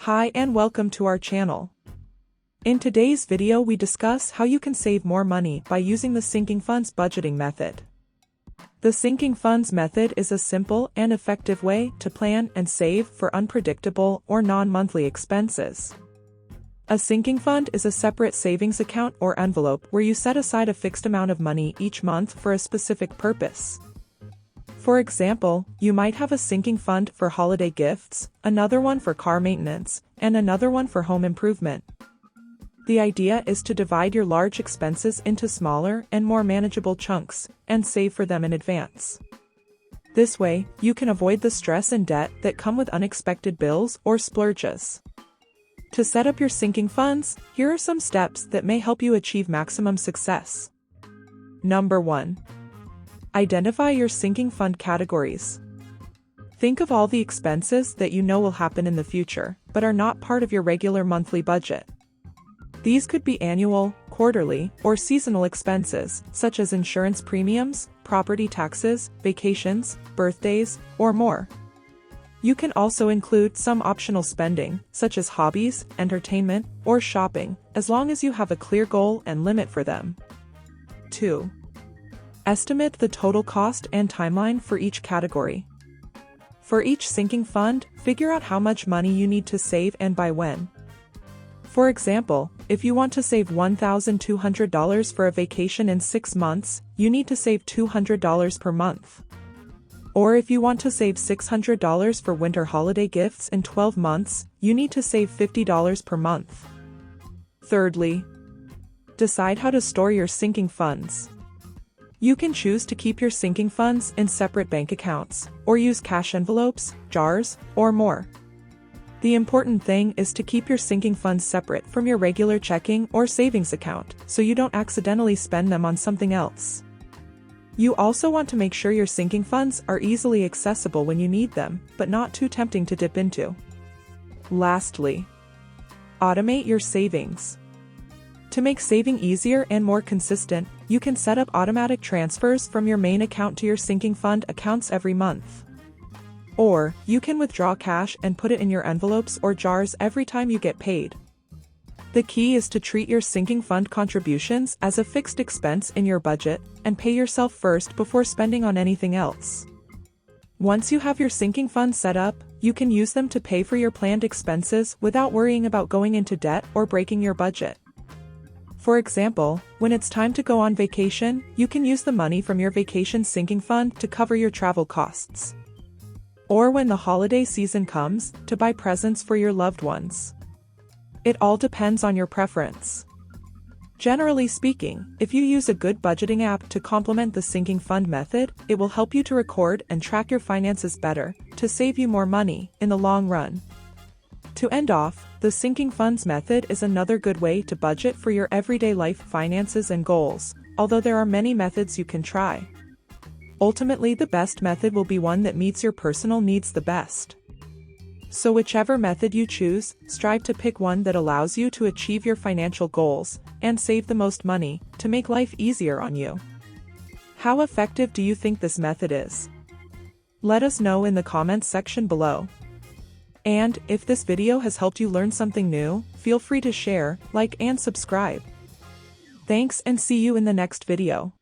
Hi and welcome to our channel. In today's video we discuss how you can save more money by using the sinking funds budgeting method. The sinking funds method is a simple and effective way to plan and save for unpredictable or non-monthly expenses. A sinking fund is a separate savings account or envelope where you set aside a fixed amount of money each month for a specific purpose. For example, you might have a sinking fund for holiday gifts, another one for car maintenance, and another one for home improvement. The idea is to divide your large expenses into smaller and more manageable chunks, and save for them in advance. This way, you can avoid the stress and debt that come with unexpected bills or splurges. To set up your sinking funds, here are some steps that may help you achieve maximum success. Number 1. Identify your sinking fund categories. Think of all the expenses that you know will happen in the future, but are not part of your regular monthly budget. These could be annual, quarterly, or seasonal expenses, such as insurance premiums, property taxes, vacations, birthdays, or more. You can also include some optional spending, such as hobbies, entertainment, or shopping, as long as you have a clear goal and limit for them. 2. Estimate the total cost and timeline for each category. For each sinking fund, figure out how much money you need to save and by when. For example, if you want to save $1,200 for a vacation in 6 months, you need to save $200 per month. Or if you want to save $600 for winter holiday gifts in 12 months, you need to save $50 per month. Thirdly, decide how to store your sinking funds. You can choose to keep your sinking funds in separate bank accounts, or use cash envelopes, jars, or more. The important thing is to keep your sinking funds separate from your regular checking or savings account, so you don't accidentally spend them on something else. You also want to make sure your sinking funds are easily accessible when you need them, but not too tempting to dip into. Lastly, automate your savings. To make saving easier and more consistent, you can set up automatic transfers from your main account to your sinking fund accounts every month. Or, you can withdraw cash and put it in your envelopes or jars every time you get paid. The key is to treat your sinking fund contributions as a fixed expense in your budget, and pay yourself first before spending on anything else. Once you have your sinking funds set up, you can use them to pay for your planned expenses without worrying about going into debt or breaking your budget. For example, when it's time to go on vacation, you can use the money from your vacation sinking fund to cover your travel costs. Or when the holiday season comes, to buy presents for your loved ones. It all depends on your preference. Generally speaking, if you use a good budgeting app to complement the sinking fund method, it will help you to record and track your finances better, to save you more money in the long run. To end off, the sinking funds method is another good way to budget for your everyday life finances and goals, although there are many methods you can try. Ultimately, the best method will be one that meets your personal needs the best. So whichever method you choose, strive to pick one that allows you to achieve your financial goals and save the most money to make life easier on you. How effective do you think this method is? Let us know in the comments section below. And, if this video has helped you learn something new, feel free to share, like and subscribe. Thanks and see you in the next video.